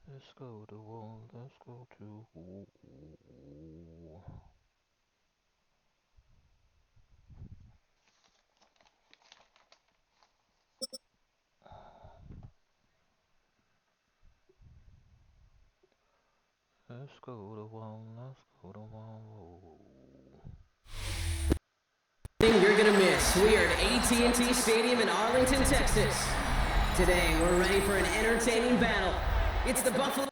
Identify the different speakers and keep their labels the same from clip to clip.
Speaker 1: Let's go to wall, let's go to wall. Let's go to wall, let's go to wall.
Speaker 2: You're gonna miss. We are at AT&T Stadium in Arlington, Texas. Today, we're ready for an entertaining battle. It's the Buffalo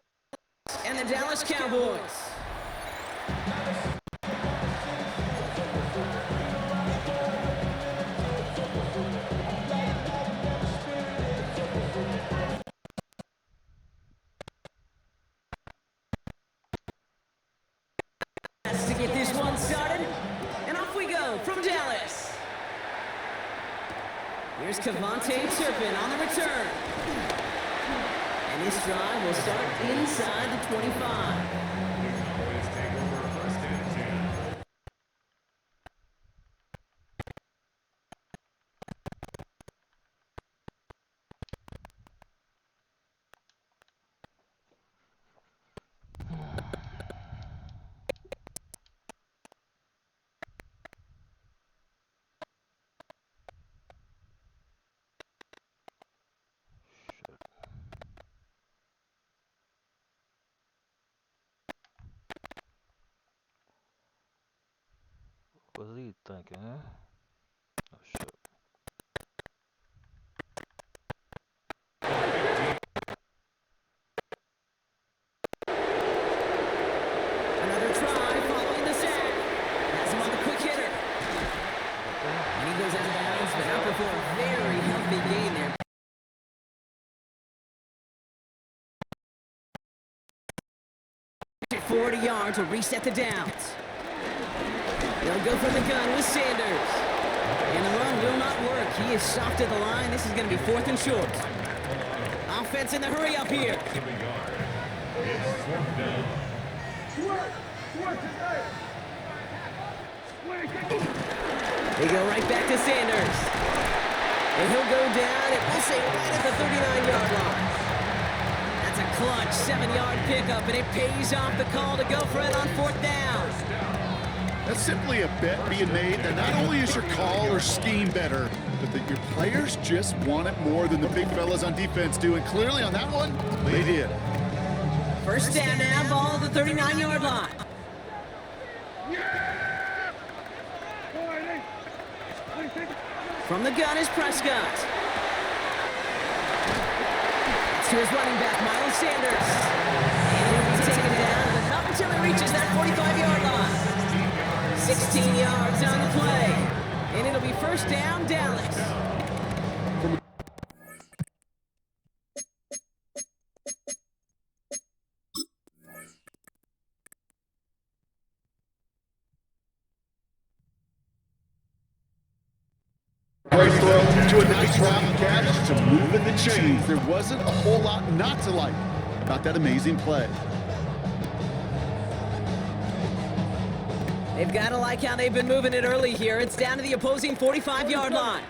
Speaker 2: and the Dallas Cowboys. To get this one started, and off we go from Dallas. Here's Kavontae Turpin on the return. And this drive will start inside the 25.
Speaker 1: What was he thinking, huh? Oh shit.
Speaker 2: Another try following the sack. Has him on the quick hitter. And he goes out of bounds, but out before a very healthy gain there. 40 yards to reset the downs. They'll go from the gun with Sanders. And the run will not work. He is soft at the line. This is going to be 4th and short. Offense in the hurry up here. They go right back to Sanders. And he'll go down, and we'll say right at the 39-yard line. That's a clutch 7-yard pickup, and it pays off the call to go for it on 4th down.
Speaker 3: That's simply a bet being made that not only is your call or scheme better, but that your players just want it more than the big fellas on defense do. And clearly on that one, they did.
Speaker 2: First down now, ball at the 39-yard line. From the gun is Prescott. To his running back, Miles Sanders. And he'll be taken down, but not until he reaches that 45-yard line. 16 yards on the play. And it'll be first down, Dallas.
Speaker 3: Great throw to a nice route catch to move in the chains. There wasn't a whole lot not to like about that amazing play.
Speaker 2: They've got to like how they've been moving it early here. It's down to the opposing 45-yard line.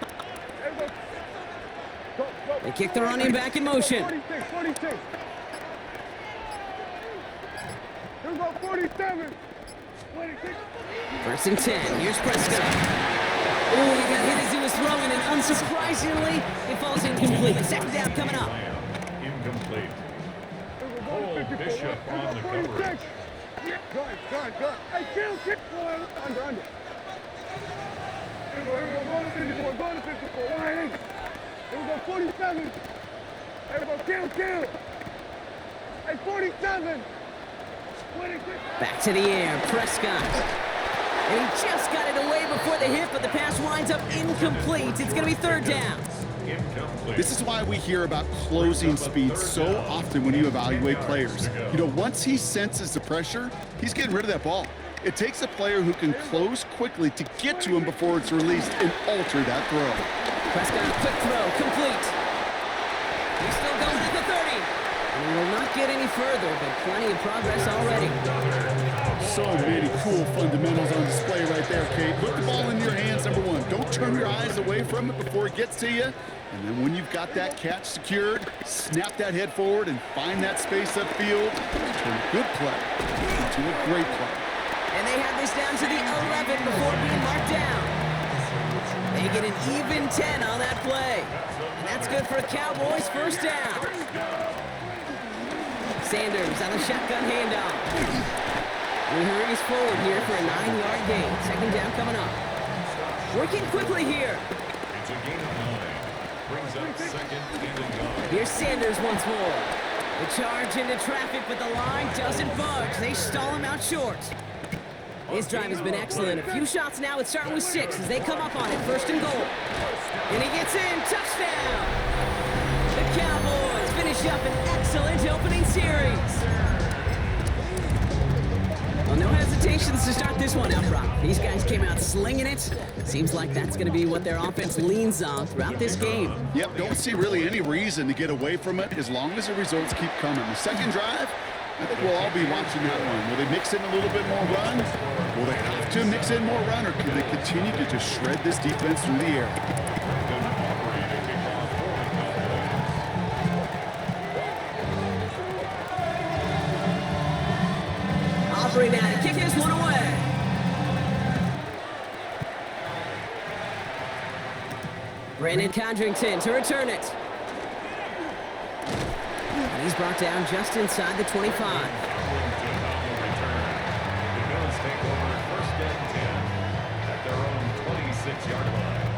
Speaker 2: They kick the running back in motion.
Speaker 4: 46. Here's about 47. 26.
Speaker 2: First and 10. Here's Prescott. Oh, he got hit as he was throwing, and unsurprisingly, it falls incomplete. Second down coming up.
Speaker 5: Incomplete. Cole Bishop on the coverage.
Speaker 4: Good. Hey, kill. Under. Here we go, go to 54. Here we go, 47. Here we go, kill. Hey, 47. 26.
Speaker 2: Back to the air, Prescott. And he just got it away before the hit, but the pass winds up incomplete. It's going to be 3rd down.
Speaker 5: Incomplete.
Speaker 3: This is why we hear about closing speed so often when you evaluate players. You know, once he senses the pressure, he's getting rid of that ball. It takes a player who can close quickly to get to him before it's released and alter that throw.
Speaker 2: Prescott, quick throw, complete. He's still going at the 30. And he will not get any further, but plenty of progress already.
Speaker 3: So many cool fundamentals on display right there, Kate. Put the ball in your hands, number one. Don't turn your eyes away from it before it gets to you. And then when you've got that catch secured, snap that head forward and find that space upfield. Turn a good play into a great play.
Speaker 2: And they have this down to the 11 before being marked down. They get an even 10 on that play. And that's good for a Cowboys first down. Sanders on the shotgun handoff. He hurries forward here for a 9-yard gain. Second down coming up. Working quickly here.
Speaker 5: It's a gain of 9. Brings up second and a yard.
Speaker 2: Here's Sanders once more. The charge into traffic, but the line doesn't budge. They stall him out short. His drive has been excellent. A few shots now. It's starting with 6 as they come up on it. First and goal. And he gets in. Touchdown. The Cowboys finish up an excellent opening series. Well, no hesitations to start this one out, Brock. These guys came out slinging it. Seems like that's going to be what their offense leans on throughout this game.
Speaker 3: Yep, don't see really any reason to get away from it as long as the results keep coming. The second drive, I think we'll all be watching that one. Will they mix in a little bit more run? Will they have to mix in more run, or can they continue to just shred this defense through the air?
Speaker 2: Offering now to kick this one away. Brandon Condrington to return it. And he's brought down just inside the 25.
Speaker 5: The Bills take over first and 10 at their own 26-yard line.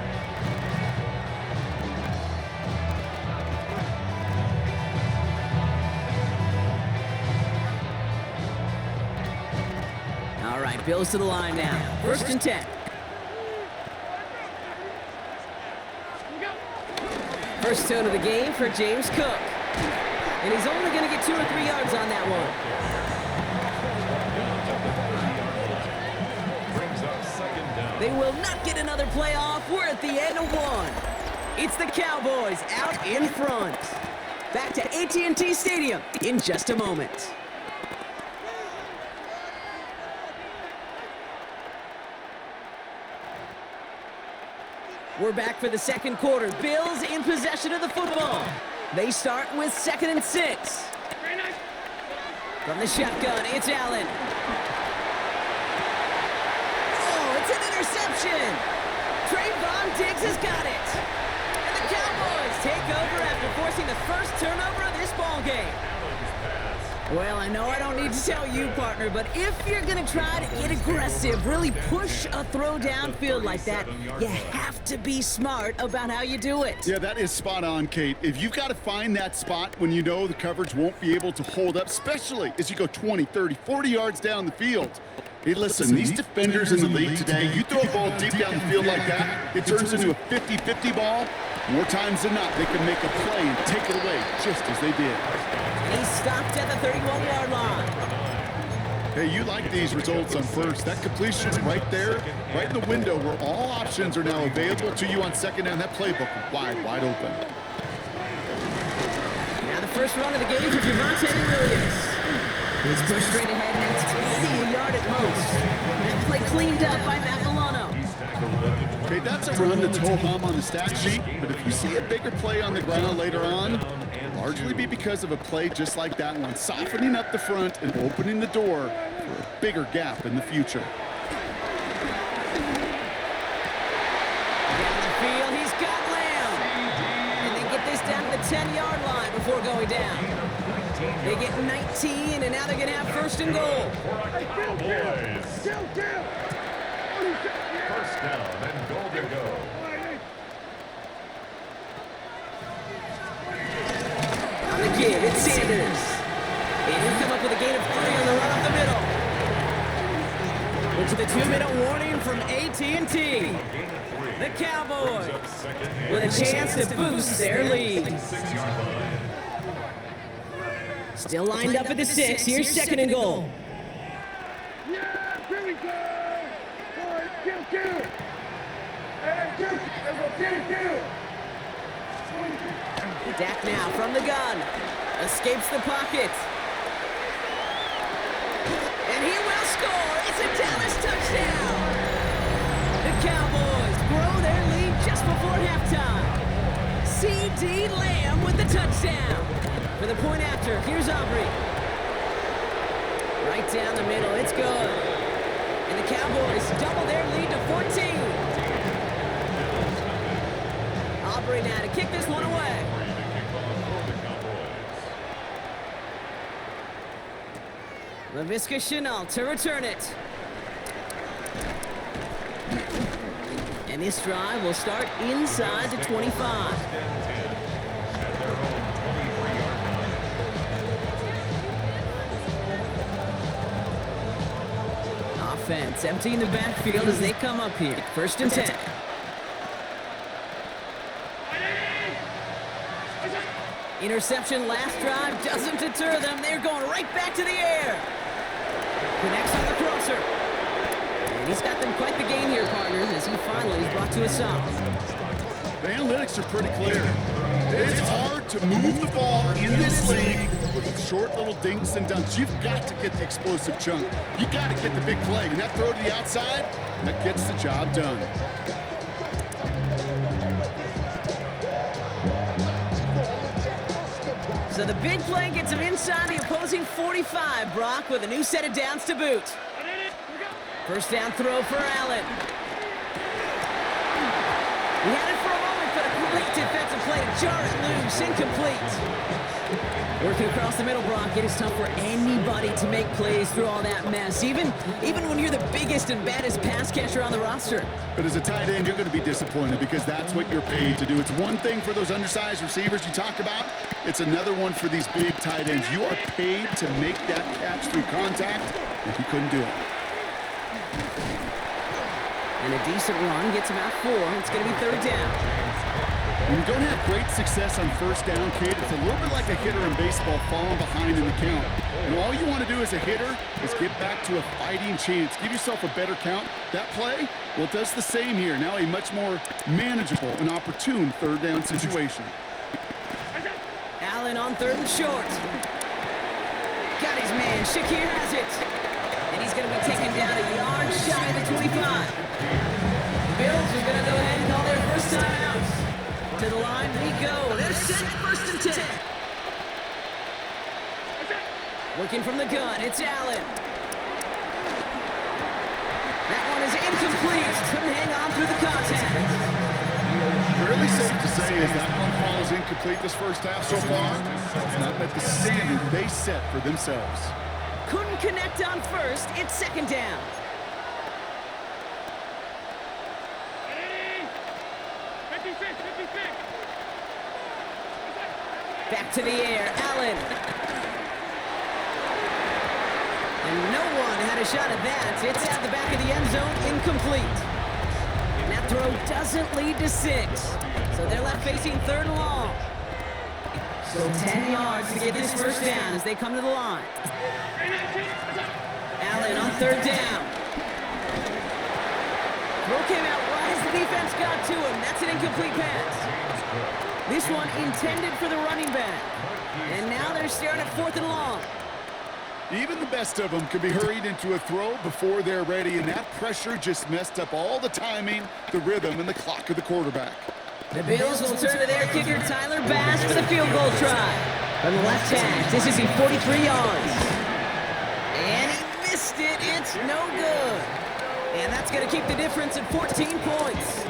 Speaker 2: All right, Bills to the line now. First and 10. First tone of the game for James Cook. And he's only going to get 2 or 3 yards on that one.
Speaker 5: Brings up second down.
Speaker 2: They will not get another play off. We're at the end of one. It's the Cowboys out in front. Back to AT&T Stadium in just a moment. We're back for the second quarter. Bills in possession of the football. They start with 2nd and 6. From the shotgun, it's Allen. Oh, it's an interception. Trayvon Diggs has got it. And the Cowboys take over after forcing the first turnover of this ball game. Well, I know I don't need to tell you, partner, but if you're going to try to get aggressive, really push a throw downfield like that, you have to be smart about how you do it.
Speaker 3: Yeah, that is spot on, Kate. If you've got to find that spot when you know the coverage won't be able to hold up, especially as you go 20, 30, 40 yards down the field. Hey, listen, these defenders in the league today, you throw a ball deep down the field like that, it turns into a 50-50 ball. More times than not, they can make a play and take it away, just as they did.
Speaker 2: And he's stopped at the 31-yard line.
Speaker 3: Hey, you like these results on first. That completion's right there, right in the window where all options are now available to you on second down. That playbook wide open.
Speaker 2: Now the first run of the game for Javonte Williams. He's pushed straight ahead, and it's maybe a yard at most. That play cleaned up by Matt Milano.
Speaker 3: Okay, that's a run that's ho-hum on the stat sheet, but if you see a bigger play on the ground later on, it'll largely be because of a play just like that one, softening up the front and opening the door for a bigger gap in the future.
Speaker 2: Down the field, he's got Lamb. And they get this down to the 10-yard line before going down. They get 19, and now they're going to have first and goal.
Speaker 5: First down and goal to go.
Speaker 2: On the give, it's Sanders. And he'll come up with a gain of 3 on the run up the middle. The to the 2-minute warning from AT&T. The Cowboys with a chance to boost their lead. Still lined up at the 6. Here's second and goal.
Speaker 4: Yeah, here we go. Boy, kill. Hey, kill.
Speaker 2: Dak now from the gun. Escapes the pocket. And he will score. It's a Dallas touchdown. The Cowboys grow their lead just before halftime. C.D. Lamb with the touchdown. For the point after, here's Aubrey. Right down the middle, it's good. And the Cowboys double their lead to 14. Aubrey now to kick this one away. Laviska Shenault to return it. And this drive will start inside the 25. Offense emptying the backfield as they come up here. First and 10. Interception last drive doesn't deter them. They're going right back to the air. Connects on the crosser. And he's got them quite the game here, partners, as he finally is brought to a stop.
Speaker 3: The analytics are pretty clear. It's hard to move the ball in this league with short little dinks and dunks. You've got to get the explosive chunk. You got to get the big play. And that throw to the outside, that gets the job done.
Speaker 2: So the big play gets him inside the opposing 45, Brock, with a new set of downs to boot. First down throw for Allen. He had it for a moment, but a great defensive play to jar it loose, incomplete. Working across the middle, Brock, it is tough for anybody to make plays through all that mess, even when you're the biggest and baddest pass catcher on the roster.
Speaker 3: But as a tight end, you're going to be disappointed because that's what you're paid to do. It's one thing for those undersized receivers you talk about. It's another one for these big tight ends. You are paid to make that catch through contact, and he couldn't do it.
Speaker 2: And a decent run gets him out 4. It's going to be third down.
Speaker 3: When you don't have great success on first down, Kate, it's a little bit like a hitter in baseball falling behind in the count. And all you want to do as a hitter is get back to a fighting chance. Give yourself a better count. That play, well, it does the same here. Now a much more manageable and opportune third down situation.
Speaker 2: Allen on third and short. Got his man. Shakir has it. And he's going to be taken down a yard shy of the 25. Bills are going to go ahead and call their first time out. To the line we go. They're set first and 10. Working from the gun, it's Allen. That one is incomplete. Couldn't hang on through the contact.
Speaker 3: Fairly safe to say is that one falls incomplete this first half so far. It's not met the standard they set for themselves.
Speaker 2: Couldn't connect on first. It's second down. Back to the air, Allen. And no one had a shot at that. It's at the back of the end zone, incomplete. And that throw doesn't lead to 6. So they're left facing third and long. So 10 yards to get this first down as they come to the line. Allen on third down. Throw came out right as the defense got to him. That's an incomplete pass. This one intended for the running back. And now they're staring at fourth and long.
Speaker 3: Even the best of them could be hurried into a throw before they're ready, and that pressure just messed up all the timing, the rhythm, and the clock of the quarterback.
Speaker 2: The Bills will turn to their kicker, Tyler Bass, for the field goal try. From the left hash, this is 43 yards. And he missed it. It's no good. And that's going to keep the difference at 14 points.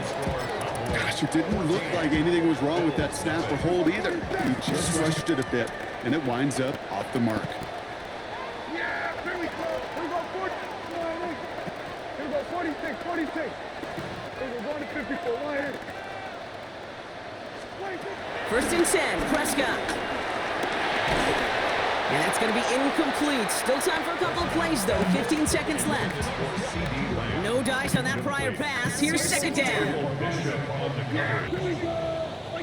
Speaker 3: Gosh, it didn't look like anything was wrong with that snap or hold either. He just rushed it a bit, and it winds up off the mark.
Speaker 4: Yeah, here we go. Here we go, 40. Here we go, 46, 46. Here we go, going to 54. One here.
Speaker 2: First and 10, Prescott. And that's going to be incomplete. Still time for a couple of plays, though. 15 seconds left. No dice on that prior pass. Here's second down.
Speaker 4: Here we go.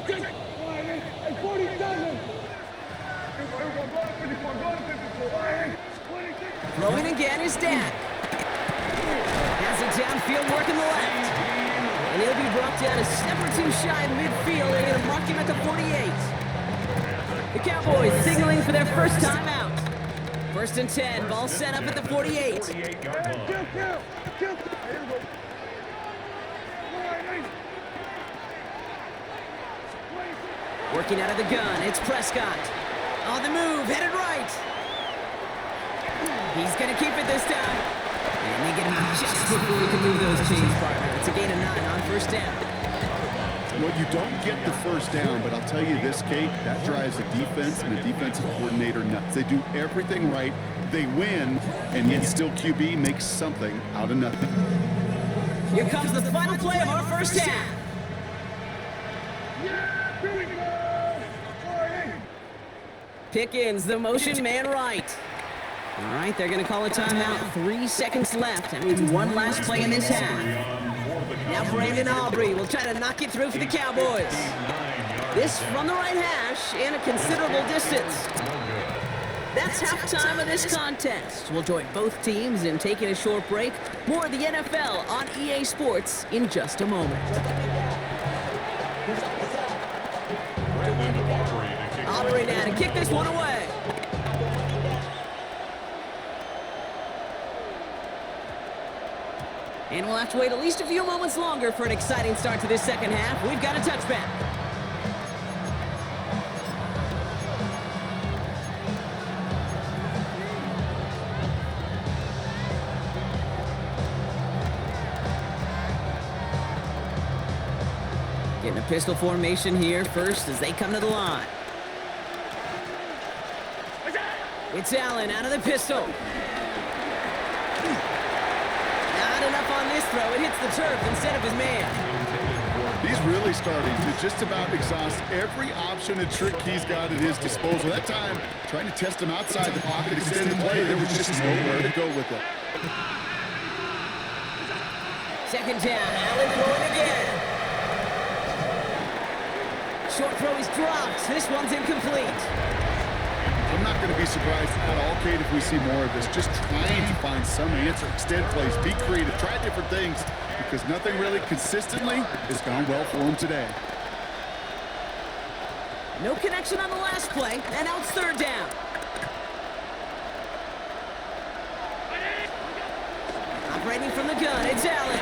Speaker 4: Hey, 47.
Speaker 2: Throwing again is Dak. Has it downfield, working the left. And he'll be brought down a step or two shy of midfield. They're going to mark him at the 48. The Cowboys signaling for their first timeout. First and 10, ball set up at the 48. Working out of the gun, it's Prescott. On the move, headed right. He's going to keep it this time. And they get him just before he can move those chains, partner. It's a gain of 9 on first down.
Speaker 3: Well, you don't get the first down, but I'll tell you this, Kate, that drives a defense and a defensive coordinator nuts. They do everything right, they win, and yet still QB makes something out of nothing.
Speaker 2: Here comes the final play of our first half. Pickens, the motion man right. All right, they're going to call a timeout. 3 seconds left. That means one last play in this half. Now Brandon Aubrey will try to knock it through for the Cowboys. This from the right hash and a considerable distance. That's halftime of this contest. We'll join both teams in taking a short break. More of the NFL on EA Sports in just a moment. Aubrey now to kick this one away. And we'll have to wait at least a few moments longer for an exciting start to this second half. We've got a touchback. Getting a pistol formation here first as they come to the line. It's Allen out of the pistol. Not enough on this throw. It hits the turf instead of his man.
Speaker 3: He's really starting to just about exhaust every option and trick he's got at his disposal. That time, trying to test him outside the pocket, extend the play, there was just nowhere to go with it.
Speaker 2: Second down, Allen throwing again. Short throw is dropped. This one's incomplete.
Speaker 3: I'm not going to be surprised at all, Kate, if we see more of this. Just trying to find some answer, extend plays, be creative, try different things, because nothing really consistently has gone well for him today.
Speaker 2: No connection on the last play, and now it's third down. Operating from the gun, it's Allen.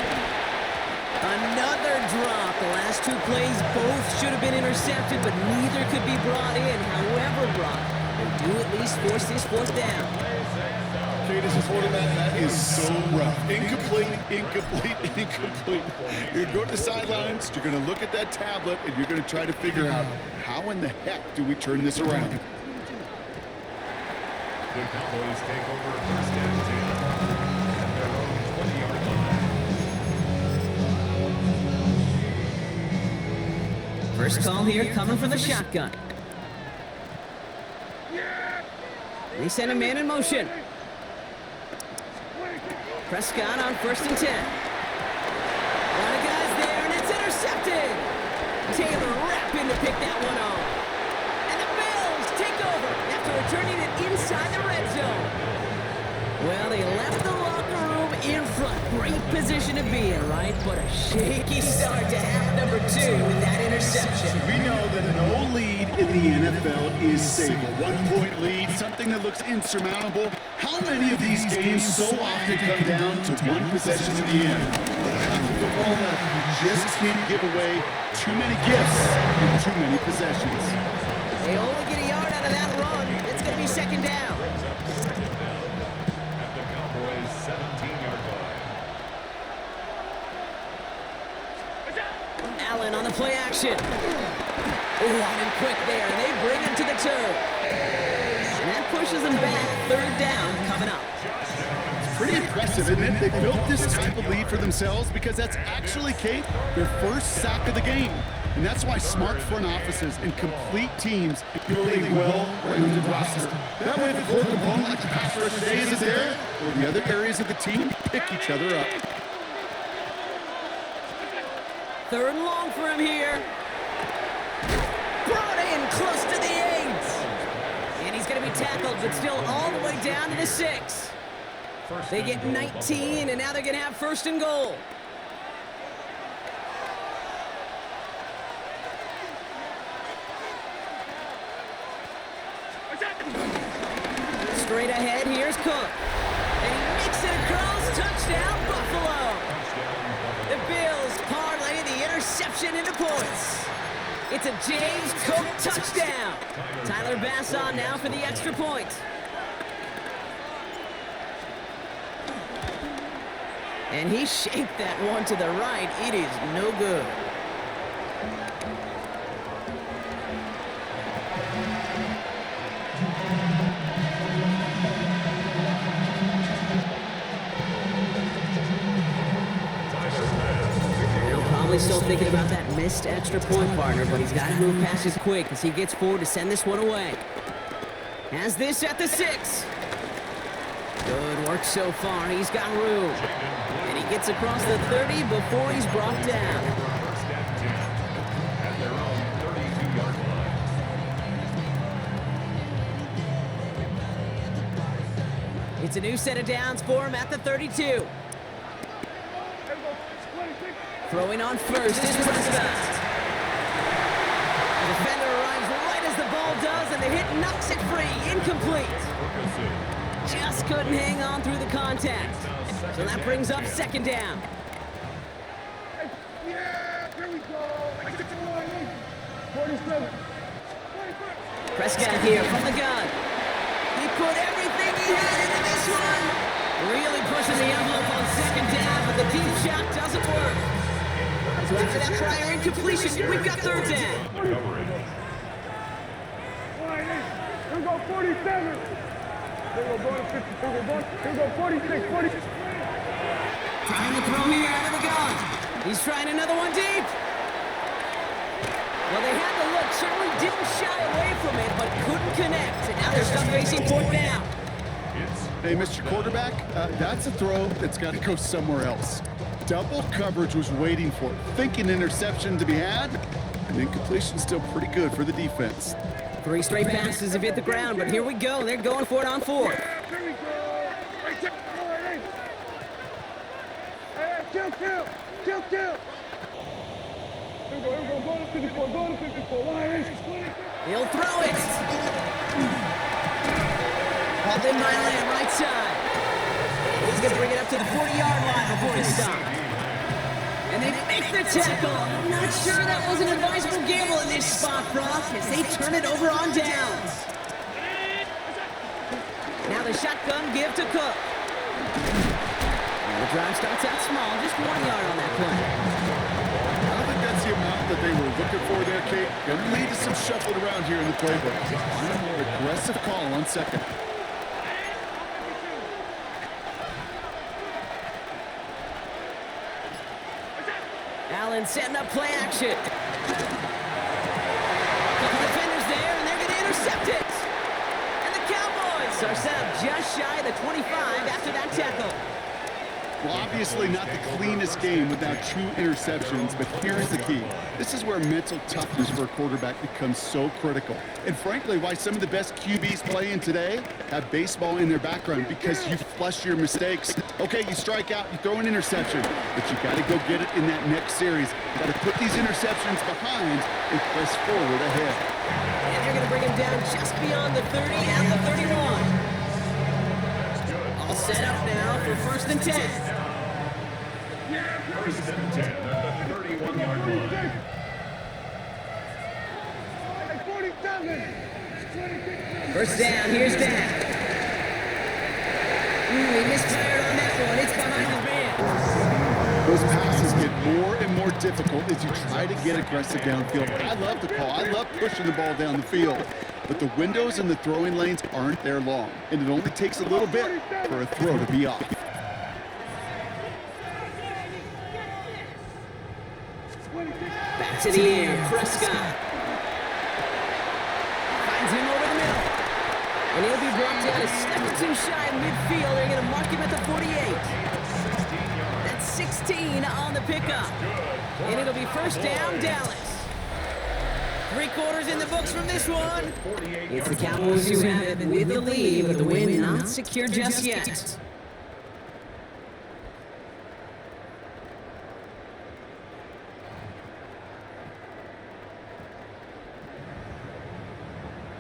Speaker 2: Another drop. The last two plays both should have been intercepted, but neither could be brought in. However brought, they do at least force this fourth down.
Speaker 3: Kate, as a quarterback, that is so rough. Incomplete, incomplete, incomplete. You're going to go to the sidelines, you're going to look at that tablet, and you're going to try to figure out how in the heck do we turn this around.
Speaker 5: The Cowboys take over first and 10 at their own 20-yard line.
Speaker 2: First call here coming from the shotgun. They send a man in motion. Prescott on first and 10. A lot of guys there, and it's intercepted. Taylor rapping to pick that one off. And the Bills take over after returning it inside the red zone. Well, they left the locker room in front. Great position to be in, right? But a shaky start to half number 2 with that interception.
Speaker 3: We know that no lead in the NFL is safe. A one-point lead, something that looks insurmountable. How many of these games so often come down to one possession in the end? Football, you just can't give away too many gifts in too many possessions.
Speaker 2: They only get a yard out of that run. It's going to be second down.
Speaker 5: At the Cowboys' 17-yard line.
Speaker 2: Allen on the play action. Oh, on and quick there. They bring him to the turf. And that pushes him back. Third down coming up.
Speaker 3: Pretty impressive, isn't it? They built this type of lead for themselves because that's actually, Kate, their first sack of the game. And that's why smart front offices and complete teams building well-rounded rosters. That way, if a core component like the pass rush today isn't there, or the other areas of the team pick each other up.
Speaker 2: 3rd and long for him here. Brought in close to the 8. And he's going to be tackled, but still all the way down to the 6. They get 19, and now they're going to have 1st and goal. Straight ahead, here's Cook. And he makes it across, touchdown, Buffalo. The Bills parlay the interception into points. It's a James Cook touchdown. Tyler Bass on now for the extra point. And he shaped that one to the right. It is no good. Probably still thinking about that missed extra point, partner, but he's got to move past it quick as he gets forward to send this one away. Has this at the 6. Good work so far. He's got room. And he gets across the 30 before he's brought down.
Speaker 5: First and 10 at their own 32-yard line.
Speaker 2: It's a new set of downs for him at the 32. Throwing on first is Prescott. The defender arrives right as the ball does, and the hit knocks it free. Incomplete. Just couldn't hang on through the contact. So that brings up 2nd down.
Speaker 4: Yeah, here we go. 47.
Speaker 2: Prescott here from the gun. He put everything he had into this one. Really pushing the envelope on 2nd down, but the deep shot doesn't work. So after that prior incompletion, we've got 3rd down.
Speaker 4: Here we go, 47. Here we go, 50. Here we go, 46, 46.
Speaker 2: Trying to throw here out of the gun. He's trying another one deep. Well, they had the look, certainly didn't shy away from it, but couldn't connect. And now they're stuck facing 4th down.
Speaker 3: Hey, Mr. Quarterback, that's a throw that's got to go somewhere else. Double coverage was waiting for it, thinking interception to be had, and incompletion still pretty good for the defense.
Speaker 2: 3 straight passes have hit the ground, but here we go. They're going for it on 4th.
Speaker 4: Here we go. Right there. Hey, kill. Here we go, go to 54, go to 54.
Speaker 2: He'll throw it. Hauled in by Lamb, right side. He's going to bring it up to the 40-yard line before he stops. And they make the tackle. I'm not sure that was an advisable gamble in this spot, Brock, as they turn it over on downs. Now the shotgun give to Cook. And the drive starts out small, just 1 yard on that play.
Speaker 3: I don't think that's the amount that they were looking for there, Kate. Going to lead to some shuffled around here in the playbook. On a more aggressive call on 2nd.
Speaker 2: Allen setting up play action. Couple defenders there, and they're going to intercept it. And the Cowboys are set up just shy of the 25 after that tackle.
Speaker 3: Well, obviously not the cleanest game without 2 interceptions, but here's the key. This is where mental toughness for a quarterback becomes so critical. And frankly, why some of the best QBs playing today have baseball in their background, because you flush your mistakes. Okay, you strike out, you throw an interception, but you got to go get it in that next series. You got to put these interceptions behind and press forward ahead.
Speaker 2: And they're going to bring him down just beyond the 30 and the 31. All set up now for 1st and 10.
Speaker 5: First and 10 at the 31-yard line.
Speaker 4: 47.
Speaker 2: 1st down, here's Dan. He misfired on that one. It's behind the man.
Speaker 3: Those passes get more and more difficult as you try to get aggressive downfield. I love the call. I love pushing the ball down the field. But the windows and the throwing lanes aren't there long, and it only takes a little bit for a throw to be off.
Speaker 2: Back To the air, Prescott. Finds him over the middle. And he'll be brought down a step or two shy of midfield. They're going to mark him at the 48. That's 16 on the pickup. And it'll be first down, Dallas. 3 quarters in the books from this one. It's the Cowboys who have it with the lead, but the win not secure just yet.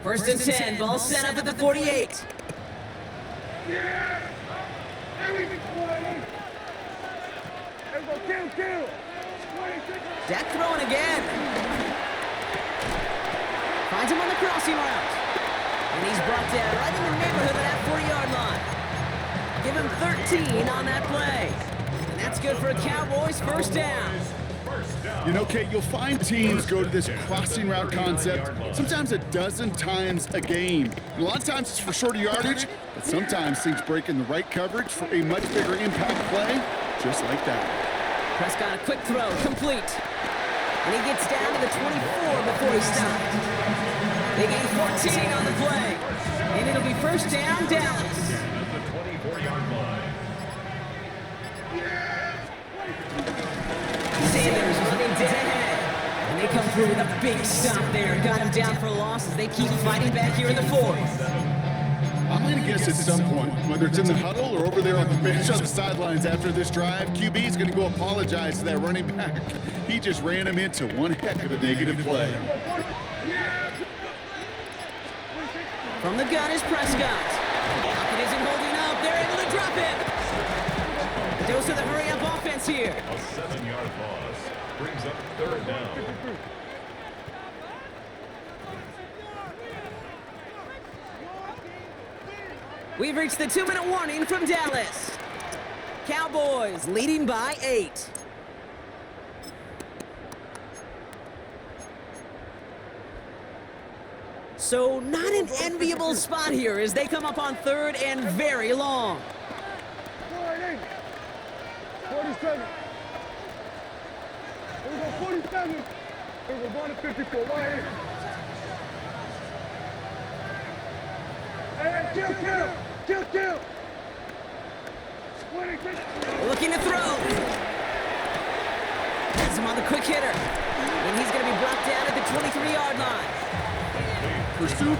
Speaker 2: First and 10, ball set up at the 48. Dak throwing again. Finds him on the crossing route. And he's brought down right in the neighborhood of that 40-yard line. Give him 13 on that play. And that's good for a Cowboys first down.
Speaker 3: You know, Kate, you'll find teams go to this crossing route concept sometimes a dozen times a game. And a lot of times it's for shorter yardage, but sometimes things break in the right coverage for a much bigger impact play, just like that.
Speaker 2: Prescott, a quick throw, complete. And he gets down to the 24 before he stopped. They gain 14 on the play. And it'll be first down, Dallas.
Speaker 5: At the 24-yard line.
Speaker 2: Sanders running dead. And they come through with a big stop there. Got him down for a loss as they keep fighting back here in the 4th.
Speaker 3: I'm going to guess at some point, whether it's in the huddle or over there on the bench on the sidelines after this drive, QB is going to go apologize to that running back. He just ran him into one heck of a negative play.
Speaker 2: From the gun is Prescott. Pocket isn't holding up. They're able to drop it. Dose of the hurry-up offense here.
Speaker 5: A 7-yard loss brings up third down.
Speaker 2: We've reached the 2-minute warning from Dallas. Cowboys leading by 8. So not an enviable spot here as they come up on 3rd and very long.
Speaker 4: 47. Here we go, 47. Here we go, going to 54. Wide. Hey, kill.
Speaker 2: Looking to throw. Gets him on the quick hitter. And he's going to be brought down at the 23-yard line.
Speaker 3: Pursue.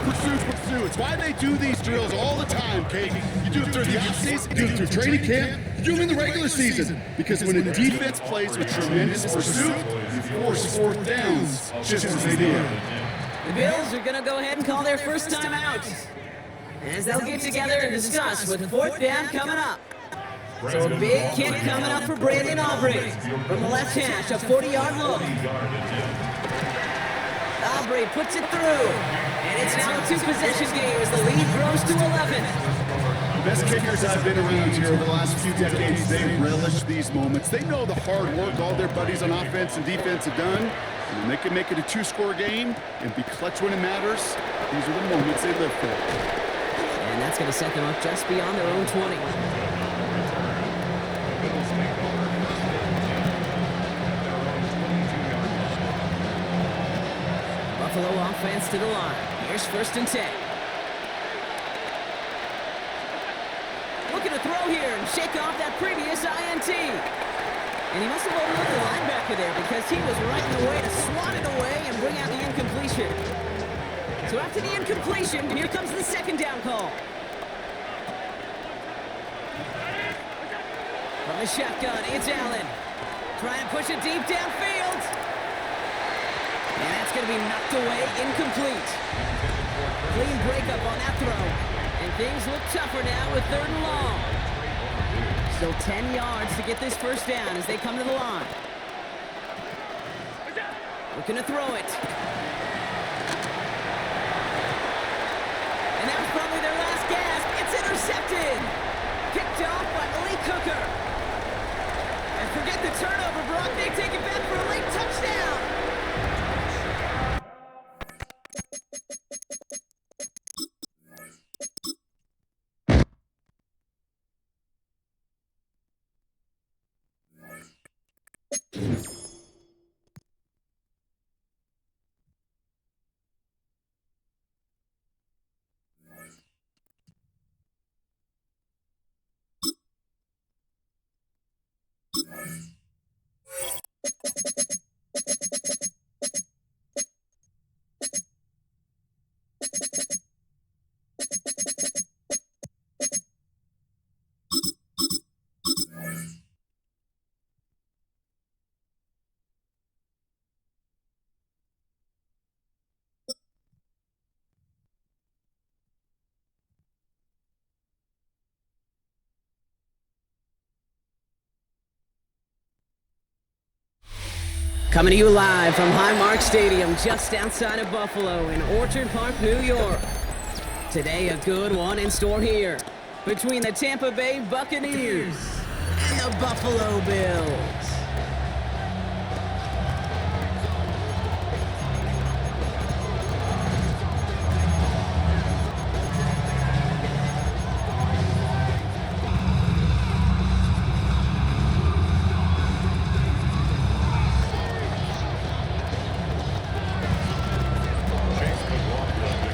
Speaker 3: It's why they do these drills all the time, Kate. You do it through the offseason, you do it through training camp, you do them in the regular season. Because when a defense plays with tremendous pursuit, you force 4th downs just as they did.
Speaker 2: The Bills are going to go ahead and call their first time out, as they'll get together and discuss with 4th down coming up. So a big kick coming up for Brandon Aubrey from the left hash, a 40-yard look. Aubrey puts it through, and it's now a 2-possession game as the lead grows to 11.
Speaker 3: The best kickers I've been around here over the last few decades, they relish these moments. They know the hard work all their buddies on offense and defense have done, and when they can make it a 2-score game and be clutch when it matters, these are the moments they live for.
Speaker 2: And that's going to set them up just beyond their own 20. Buffalo offense to the line. Here's 1st and 10. Looking to throw here and shake off that previous INT. And he must have overlooked the linebacker there because he was right in the way to swat it away and bring out the incompletion. So after the incompletion, here comes the 2nd down call. From the shotgun, it's Allen. Trying to push it deep downfield. And that's going to be knocked away, incomplete. Clean breakup on that throw. And things look tougher now with 3rd and long. Still 10 yards to get this first down as they come to the line. Looking to throw it. And that was probably their last gasp. It's intercepted. Picked off by Malik Hooker. And forget the turnover, Brock. They take it back for a late touchdown. Coming to you live from Highmark Stadium, just outside of Buffalo in Orchard Park, New York. Today, a good one in store here between the Tampa Bay Buccaneers and the Buffalo Bills.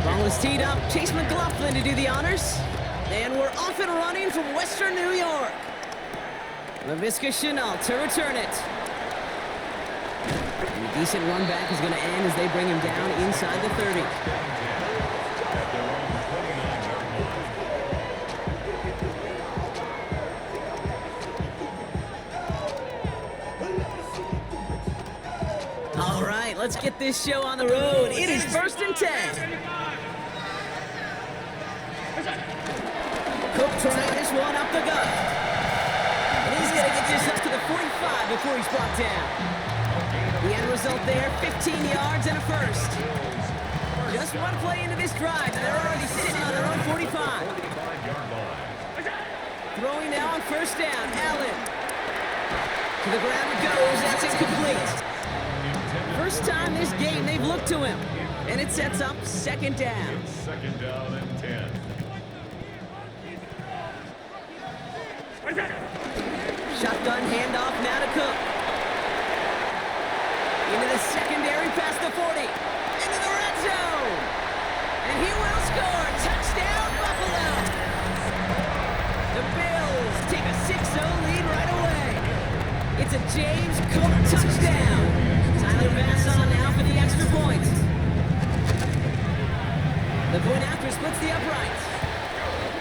Speaker 2: Ball is teed up. Chase McLaughlin to do the honors. And we're off and running from Western New York. LaVisca Chenault to return it. And a decent run back is going to end as they bring him down inside the 30. All right, let's get this show on the road. It is 1st and 10. Cook trying this one up the gut. And he's going to get this up to the 45 before he's brought down. The end result there, 15 yards and a first. Just one play into this drive, and they're already sitting on their own 45. Throwing now on 1st down, Allen. To the ground it goes, that's incomplete. First time this game they've looked to him. And it sets up 2nd down.
Speaker 5: 2nd down and 10.
Speaker 2: Shotgun handoff now to Cook. Into the secondary past the 40. Into the red zone. And he will score. Touchdown, Buffalo. The Bills take a 6-0 lead right away. It's a James Cook touchdown. Tyler Bass on now for the extra point. The point after splits the uprights.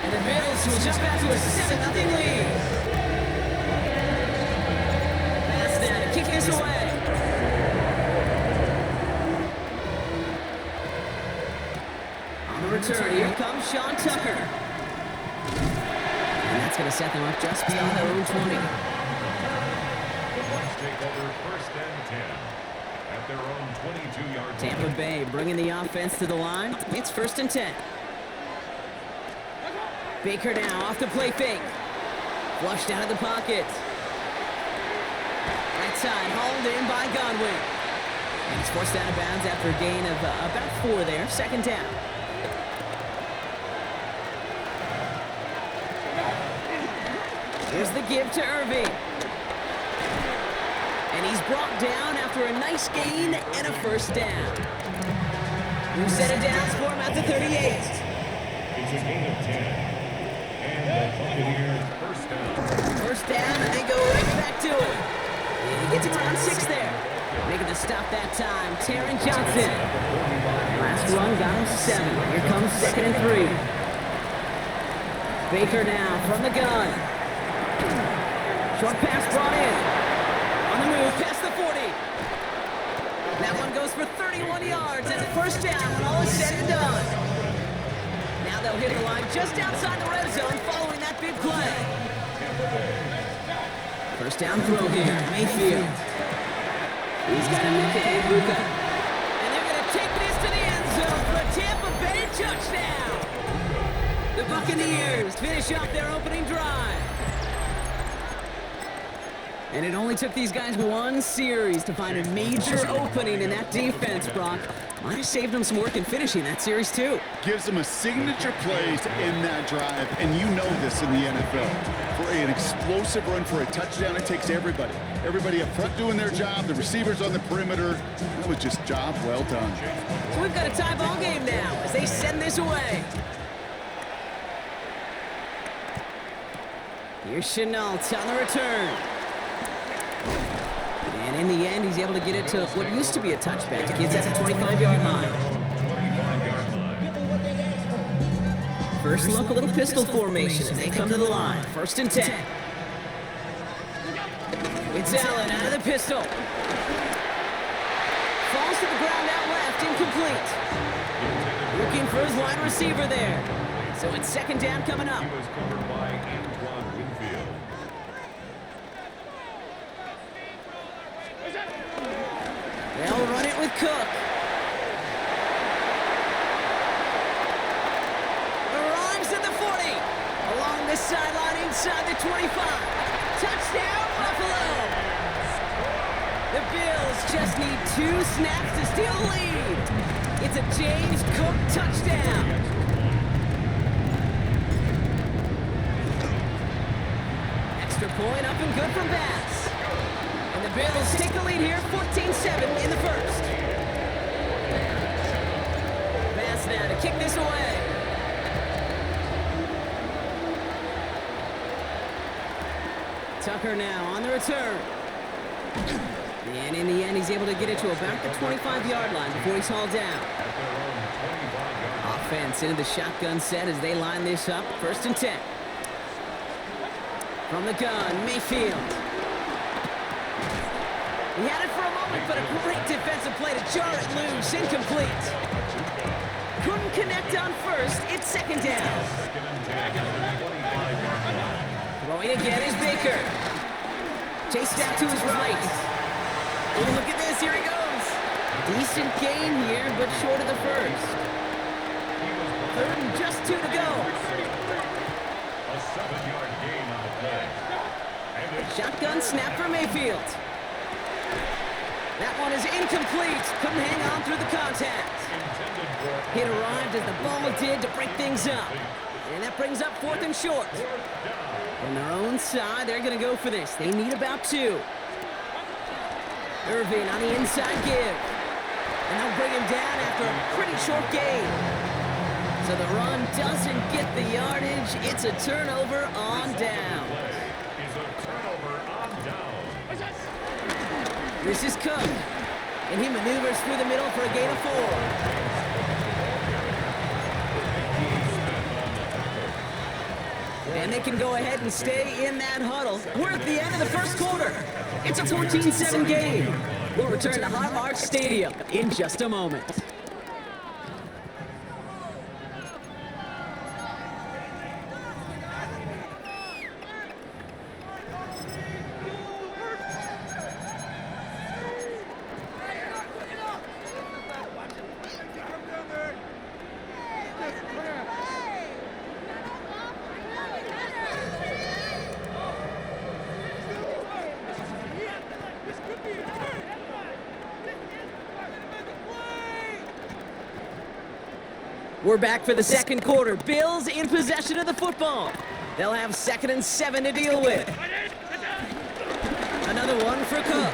Speaker 2: And the Bills will jump out to a 7-0 lead. Pass now to kick this away. On the return, here comes Sean Tucker. And that's going to set them up just beyond their own 20.
Speaker 5: The Bucs take over 1st and 10 at their own 22-yard line.
Speaker 2: Tampa Bay bringing the offense to the line. It's 1st and 10. Baker now off the play fake. Flushed out of the pocket. Right side, hauled in by Godwin. And he's forced out of bounds after a gain of about 4 there. 2nd down. Here's the give to Irving. And he's brought down after a nice gain and a 1st down. Who set it down for him at the 38.
Speaker 5: It's a gain of 10. And the Buccaneers 1st down.
Speaker 2: 1st down, and they go right back to it. And he gets it around 6 there. Making the stop that time, Taron Johnson. Last run got him 7. Here comes 2nd and 3. Baker now from the gun. Short pass brought in. On the move, past the 40. That one goes for 31 yards and a 1st down when all is said and done. Now they'll hit the line just outside the red zone following that big play. 1st down throw here, Mayfield. He's got it with Luka. And they're going to take this to the end zone for a Tampa Bay touchdown. The Buccaneers finish up their opening drive. And it only took these guys one series to find a major opening in that defense, Brock. Might have saved them some work in finishing that series, too.
Speaker 3: Gives them a signature play to end that drive, and you know this in the NFL. For an explosive run for a touchdown, it takes everybody. Everybody up front doing their job, the receivers on the perimeter. That was just job well done.
Speaker 2: So we've got a tie ball game now as they send this away. Here's Chenault on the return. And in the end, he's able to get it to what used to be a touchback. He gets at the 25-yard line. First look, a little pistol formation as they come to the line. 1st and 10. It's Allen out of the pistol. Falls to the ground out left, incomplete. Looking for his wide receiver there. So it's 2nd down coming up.
Speaker 5: He was covered by Antoine Winfield.
Speaker 2: Cook. Arrives at the 40. Along the sideline inside the 25. Touchdown, Buffalo. The Bills just need 2 snaps to steal the lead. It's a James Cook touchdown. Extra point up and good from Bass. And the Bills take the lead here, 14-7 in the first. Bass now to kick this away. Tucker now on the return. And in the end, he's able to get it to about the 25-yard line before he's hauled down. Offense into the shotgun set as they line this up. 1st and 10. From the gun, Mayfield. He had it for a moment, but a great defensive play to jar it loose. Incomplete. Couldn't connect on 1st. It's 2nd down. Throwing again is Baker. Chased out to his right. Oh, look at this. Here he goes. Decent gain here, but short of the 1st. 3rd and just 2 to go.
Speaker 5: A 7-yard gain on the play.
Speaker 2: Shotgun snap for Mayfield. That one is incomplete. Couldn't hang on through the contact. It arrived as the ball did to break things up. And that brings up 4th and short. On their own side, they're going to go for this. They need about 2. Irvin on the inside give. And they'll bring him down after a pretty short gain. So the run doesn't get the yardage. It's a turnover on down. This is Cook. And he maneuvers through the middle for a gain of 4. And they can go ahead and stay in that huddle. We're at the end of the first quarter. It's a 14-7 game. We'll return to Hot Arch Stadium in just a moment. We're back for the second quarter. Bills in possession of the football. They'll have 2nd and 7 to deal with. Another one for Cook.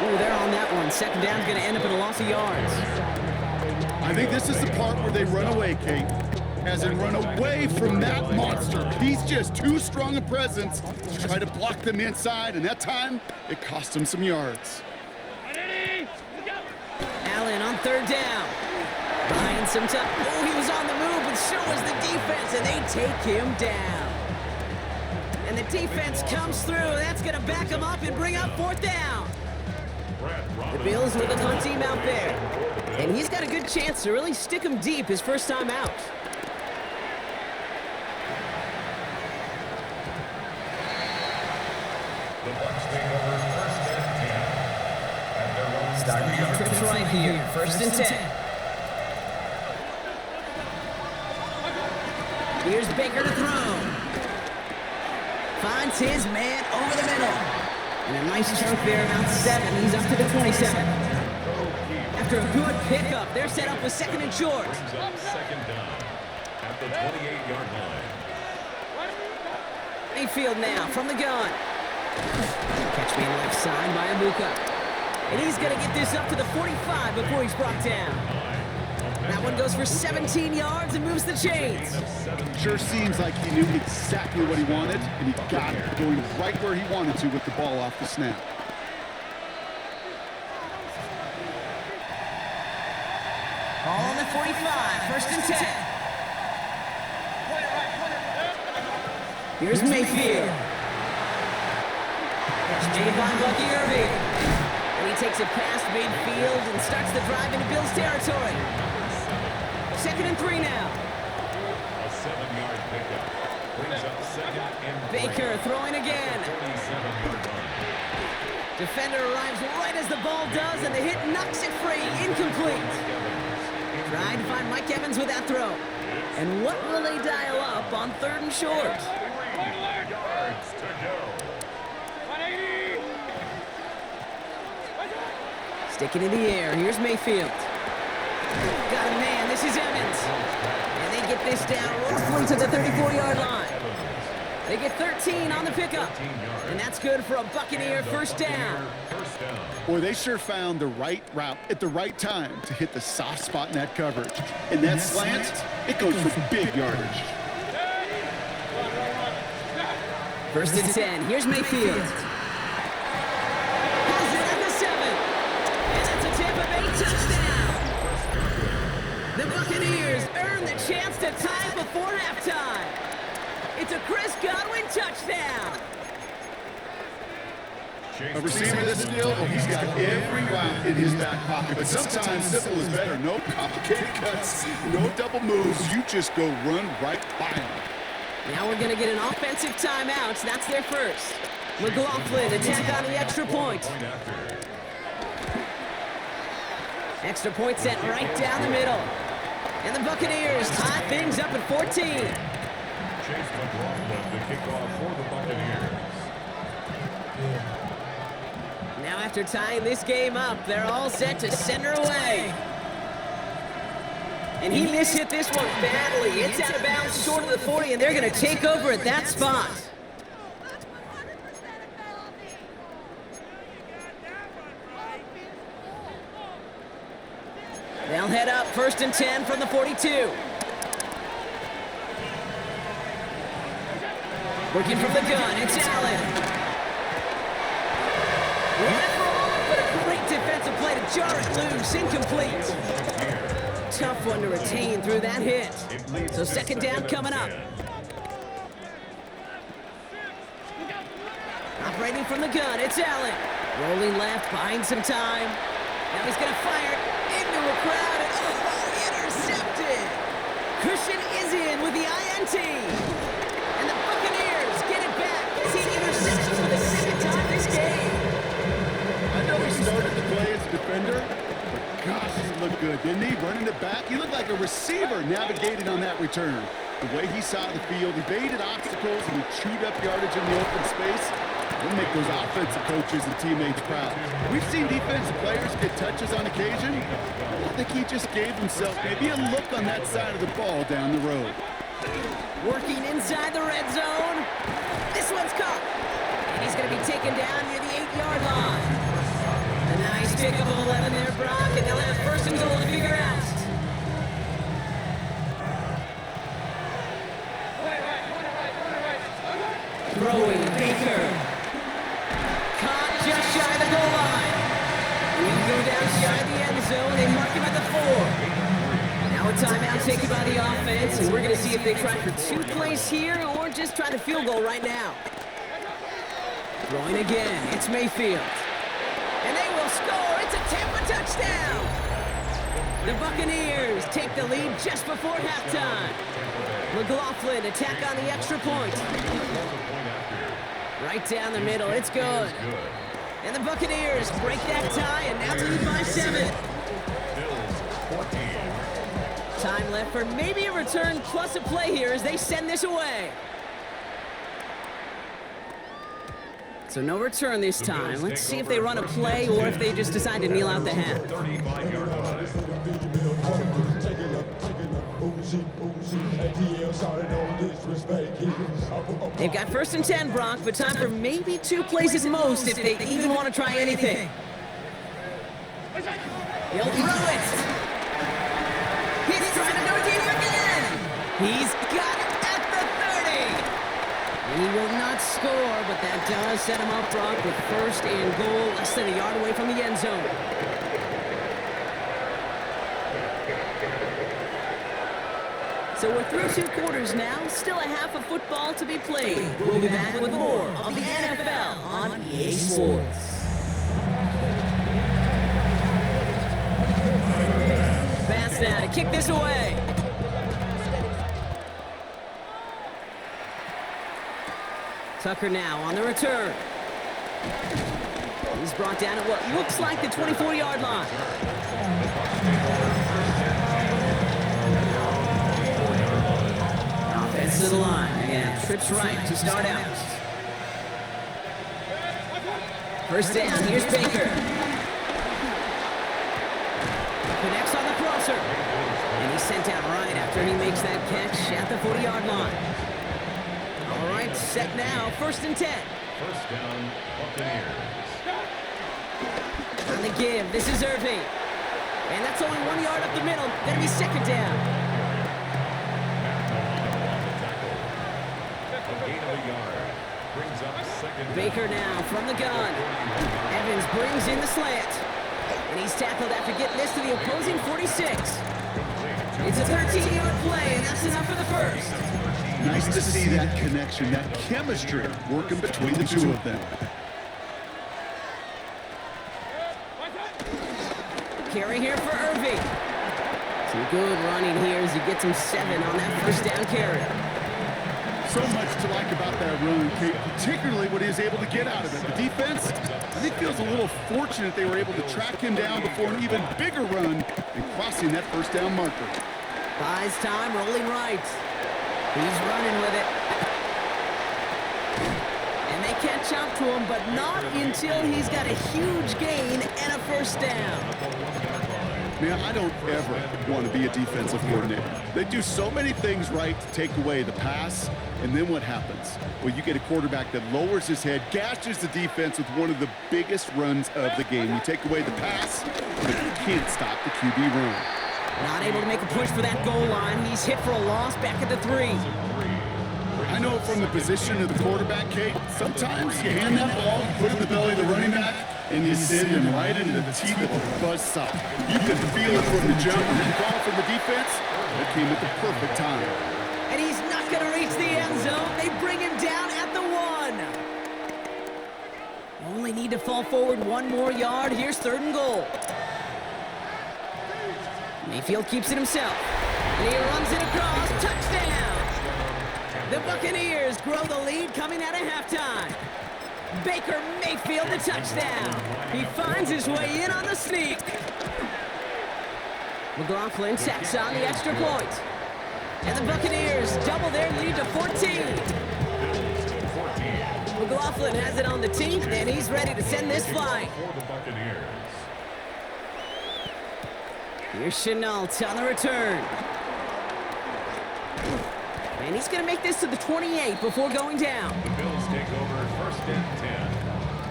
Speaker 2: Oh, they're on that one. 2nd down's going to end up in a loss of yards.
Speaker 3: I think this is the part where they run away, Kate. As in run away from that monster. He's just too strong a presence to try to block them inside, and that time, it cost him some yards.
Speaker 2: Allen on 3rd down. Buying some time. Oh, he was on the move, but so was the defense, and they take him down. And the defense comes through. That's going to back him up and bring up 4th down. The Bills with a punt team out there. And he's got a good chance to really stick him deep his first time out. Starting out trips right here. 1st and 10. Here's Baker to throw. Finds his man over the middle. And a nice chunk there, about 7. He's up to the 27. After a good pickup, they're set up with 2nd and short.
Speaker 5: Brings up 2nd down at the 28-yard line.
Speaker 2: Mayfield now from the gun. Catch me left side by Abuka. And he's going to get this up to the 45 before he's brought down. That one goes for 17 yards and moves the chains.
Speaker 3: Sure seems like he knew exactly what he wanted, and he got it, going right where he wanted to with the ball off the snap.
Speaker 2: Ball on the 45, 1st and 10. Here's Mayfield. Made by Bucky Irving. And he takes it past midfield and starts the drive into Bills territory. 2nd and 3 now.
Speaker 5: A 7-yard pickup. Brings up 2nd and 3.
Speaker 2: Baker throwing again.
Speaker 5: 37-yard line.
Speaker 2: Defender arrives right as the ball does, and the hit knocks it free. Incomplete. Trying to find Mike Evans with that throw. And what will they dial up on 3rd and short?
Speaker 5: 3 yards to go.
Speaker 2: Sticking in the air. Here's Mayfield. Got a man. This is Evans. And they get this down roughly to the 34-yard line. They get 13 on the pickup. And that's good for a Buccaneer first down.
Speaker 3: Boy, they sure found the right route at the right time to hit the soft spot in that coverage. And that slant, it goes for big yardage.
Speaker 2: 1st and 10. Here's Mayfield. Has it at the 7. And that's a Tampa Bay touchdown. The Buccaneers earn the chance to tie before halftime. It's a Chris Godwin touchdown.
Speaker 3: A receiver this skill, he's got every route in his back pocket. But sometimes simple is better. No complicated cuts, no double moves. You just go run right by him.
Speaker 2: Now we're going to get an offensive timeout. That's their first. McLaughlin attack on the extra point. Extra point set right down the middle. And the Buccaneers tie things up at 14.
Speaker 5: Chase McLaughlin, the kickoff for the Buccaneers.
Speaker 2: Now after tying this game up, they're all set to send her away. And he mishit this one badly. It's out of bounds short of the 40, and they're going to take over at that spot. They'll head up 1st and 10 from the 42. Working from the gun, it's Allen. But a great defensive play to jar it loose, incomplete. Tough one to retain through that hit. So 2nd down coming up. Operating from the gun, it's Allen. Rolling left, buying some time. Now he's going to fire into a crowd, and intercepted. Christian is in with the INT. And the Buccaneers get it back as he intercepts for the 2nd time this game.
Speaker 3: I know he started the play as a defender, but gosh, he looked good, didn't he? Running it back, he looked like a receiver navigating on that return. The way he saw the field, he baited obstacles, and he chewed up yardage in the open space. We'll make those offensive coaches and teammates proud. We've seen defensive players get touches on occasion. I think he just gave himself maybe a look on that side of the ball down the road.
Speaker 2: Working inside the red zone. This one's caught. And he's going to be taken down near the 8-yard line. A nice pick of 11 there, Brock, and they'll have 1st and goal to figure out. Throwing Baker. Caught just shy of the goal line. And he go down shy of the end zone. They mark him at the 4. Now a timeout taken by the offense, and we're going to see if they try for 2 plays here or just try the field goal right now. Throwing again, it's Mayfield. And they will score. It's a Tampa touchdown. The Buccaneers take the lead just before halftime. McLaughlin attack on the extra point. Right down the middle, it's good. And the Buccaneers break that tie and now lead by 7. Time left for maybe a return plus a play here as they send this away. So no return this time. Let's see if they run a play or if they just decide to kneel out the half.
Speaker 5: 35-yard line.
Speaker 2: They've got 1st and 10, Brock, but time for maybe 2 plays at most if they even want to try anything. He'll throw it. He's trying to go deep again. He's got it at the 30. He will not score, but that does set him up, Brock, with 1st and goal, less than a yard away from the end zone. So we're through 2 quarters now, still a half of football to be played. We'll be back with more of the NFL on EA Sports. Pass now to kick this away. Tucker now on the return. He's brought down at what looks like the 24-yard line. Offense to the line. And trips right to start out. First down, here's Baker. Connects on the crosser. And he's sent out right after he makes that catch at the 40-yard line. All right, set now, 1st and 10.
Speaker 5: First down, Buccaneers.
Speaker 2: On the give, this is Irving. And that's only 1 yard up the middle. Gonna be 2nd down.
Speaker 5: A gain of a yard. Brings up 2nd.
Speaker 2: Baker now from the gun. Evans brings in the slant. And he's tackled after getting this to the opposing 46. It's a 13-yard play, and that's enough for the first.
Speaker 3: Nice to see that connection, that chemistry working between the two of them.
Speaker 2: Carry here for Irving. Some good running here as he gets him 7 on that 1st down carry.
Speaker 3: So much to like about that run, Kate, particularly what he was able to get out of it. The defense, I think, feels a little fortunate they were able to track him down before an even bigger run and crossing that 1st down marker.
Speaker 2: Buys time, rolling right. He's running with it. And they catch up to him, but not until he's got a huge gain and a 1st down.
Speaker 3: Man, I don't ever want to be a defensive coordinator. They do so many things right to take away the pass, and then what happens? Well, you get a quarterback that lowers his head, gashes the defense with one of the biggest runs of the game. You take away the pass, but you can't stop the QB run.
Speaker 2: Not able to make a push for that goal line. He's hit for a loss back at the 3.
Speaker 3: I know from the position of the quarterback, Kate, sometimes you hand that ball, put it in the belly of the running back, and you send him right into the teeth of the buzzsaw. You can feel it from the jump, and that call from the defense, that came at the perfect time.
Speaker 2: And he's not going to reach the end zone. They bring him down at the 1. Only need to fall forward 1 more yard. Here's 3rd and goal. Mayfield keeps it himself. And he runs it across. Touchdown! The Buccaneers grow the lead coming out of halftime. Baker Mayfield the touchdown. He finds his way in on the sneak. McLaughlin tacks on the extra point. And the Buccaneers double their lead to 14. McLaughlin has it on the tee, and he's ready to send this flying. Here's Chenault on the return. And he's going to make this to the 28 before going down.
Speaker 5: The Bills take over 1st and 10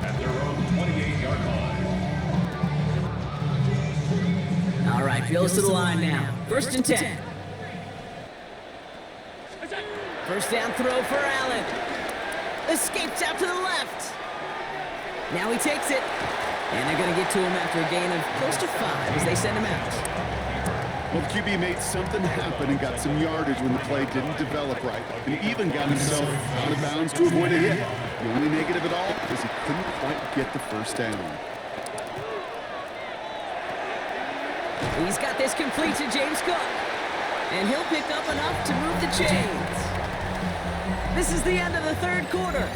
Speaker 5: at their own 28-yard line.
Speaker 2: All right, Bills to the line now. 1st and 10. 1st down throw for Allen. Escapes out to the left. Now he takes it. And they're going to get to him after a gain of close to 5 as they send him out.
Speaker 3: Well, the QB made something happen and got some yardage when the play didn't develop right. And even got himself out of bounds to avoid a hit. The only negative at all is he couldn't quite get the 1st down.
Speaker 2: He's got this complete to James Cook. And he'll pick up enough to move the chains. This is the end of the 3rd quarter.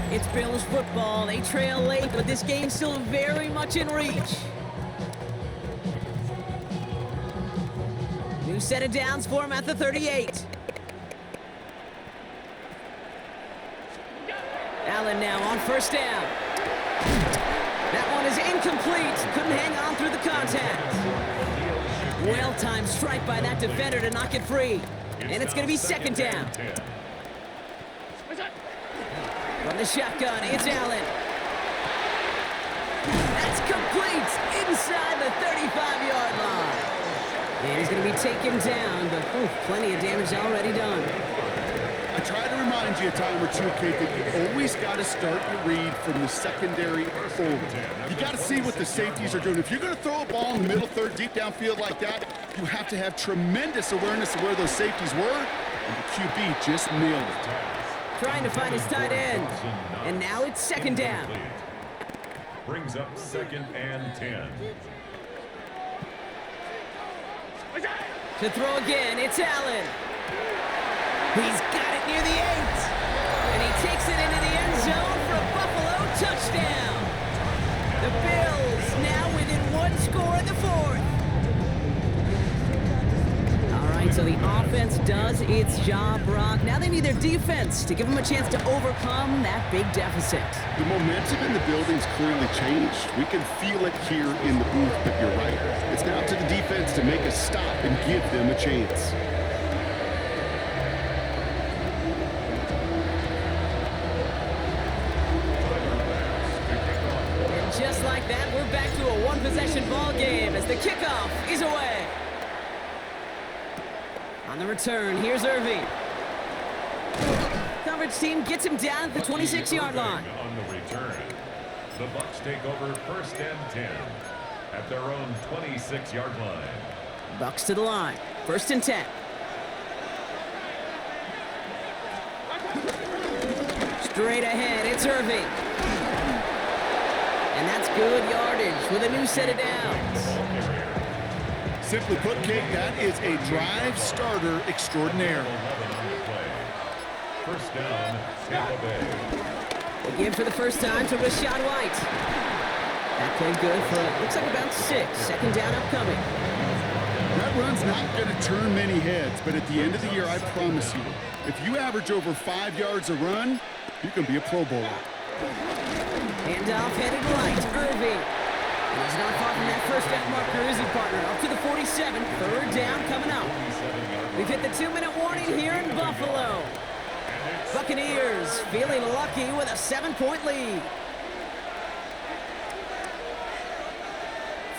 Speaker 2: It's Bills football. They trail late, but this game's still very much in reach. New set of downs for him at the 38. Allen now on 1st down. That one is incomplete. Couldn't hang on through the contact. Well-timed strike by that defender to knock it free. And it's going to be 2nd down. From the shotgun, it's Allen. That's complete inside the 35-yard line. And he's going to be taken down, but plenty of damage already done.
Speaker 3: I try to remind you a time or two, Kate, that you always got to start your read from the secondary forward. You got to see what the safeties are doing. If you're going to throw a ball in the middle third, deep downfield like that, you have to have tremendous awareness of where those safeties were, and the QB just nailed it.
Speaker 2: Trying to find his tight end, and now it's 2nd down.
Speaker 5: Brings up 2nd and 10.
Speaker 2: To throw again, it's Allen. He's got it near the 8. And he takes it into the end zone for a Buffalo touchdown. The score in the fourth. All right, so the offense does its job, Brock. Now they need their defense to give them a chance to overcome that big deficit.
Speaker 3: The momentum in the building's clearly changed. We can feel it here in the booth, but you're right. It's now to the defense to make a stop and give them a chance.
Speaker 2: And just like that, we're back to a one-possession ball game as the kickoff is away. On the return, here's Irving. Coverage team gets him down at the 26-yard line.
Speaker 5: On the return, the Bucs take over 1st and 10 at their own 26-yard line.
Speaker 2: Bucs to the line. 1st and 10. Straight ahead, it's Irving. And that's good yardage with a new set of downs.
Speaker 3: Simply put, Kate, that is a drive starter extraordinaire.
Speaker 5: 11 on the play. 1st down, Tampa Bay.
Speaker 2: They give for the first time to Rashad White. That played good for, looks like about 6. 2nd down upcoming.
Speaker 3: That run's not going to turn many heads, but at the end of the year, I promise you, if you average over 5 yards a run, you can be a Pro Bowler.
Speaker 2: Handoff headed right, Irving. And he's not far from that first down marker, is he, partner? Up to the 47, 3rd down coming up. We've hit the 2-minute warning here in Buffalo. Buccaneers feeling lucky with a 7-point lead.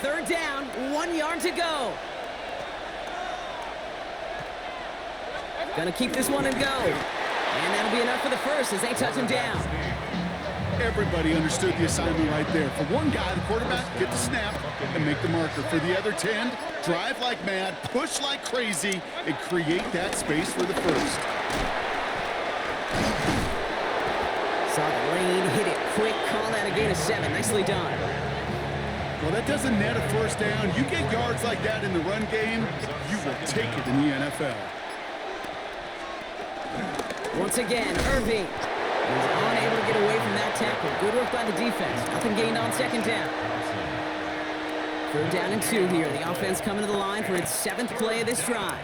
Speaker 2: 3rd down, 1 yard to go. Gonna keep this one and go. And that'll be enough for the first as they touch him down.
Speaker 3: Everybody understood the assignment right there. For one guy, the quarterback, get the snap and make the marker. For the other 10, drive like mad, push like crazy, and create that space for the first.
Speaker 2: Saw the lane, hit it quick, call that a gain of 7. Nicely done.
Speaker 3: Well, that doesn't net a first down. You get yards like that in the run game, you will take it in the NFL.
Speaker 2: Once again, Irving. He's unable to get away from that tackle. Good work by the defense. Nothing gained on 2nd down. 3rd down and 2 here. The offense coming to the line for its 7th play of this drive.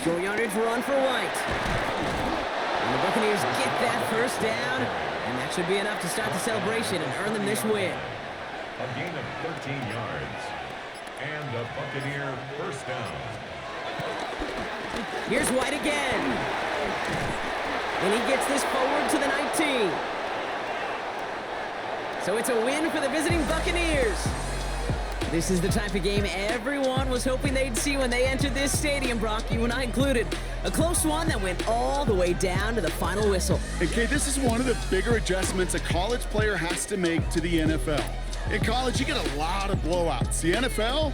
Speaker 2: Short yardage run for White. And the Buccaneers get that first down. And that should be enough to start the celebration and earn them this win.
Speaker 5: A gain of 13 yards. And a Buccaneer 1st down.
Speaker 2: Here's White again. And he gets this forward to the 19. So it's a win for the visiting Buccaneers. This is the type of game everyone was hoping they'd see when they entered this stadium, Brock, you and I included. A close one that went all the way down to the final whistle.
Speaker 3: Okay, this is one of the bigger adjustments a college player has to make to the NFL. In college, you get a lot of blowouts. The NFL,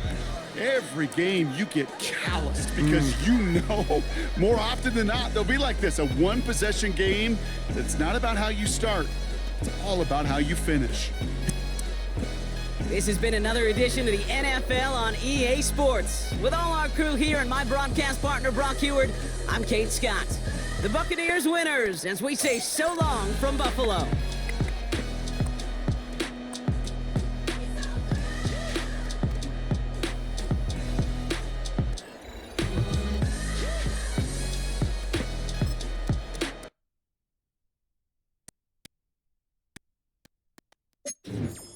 Speaker 3: every game you get calloused because you know more often than not they'll be like this, a one-possession game that's not about how you start. It's all about how you finish.
Speaker 2: This has been another edition of the NFL on EA Sports. With all our crew here and my broadcast partner, Brock Heward, I'm Kate Scott. The Buccaneers winners, as we say so long from Buffalo.
Speaker 3: Mm-hmm.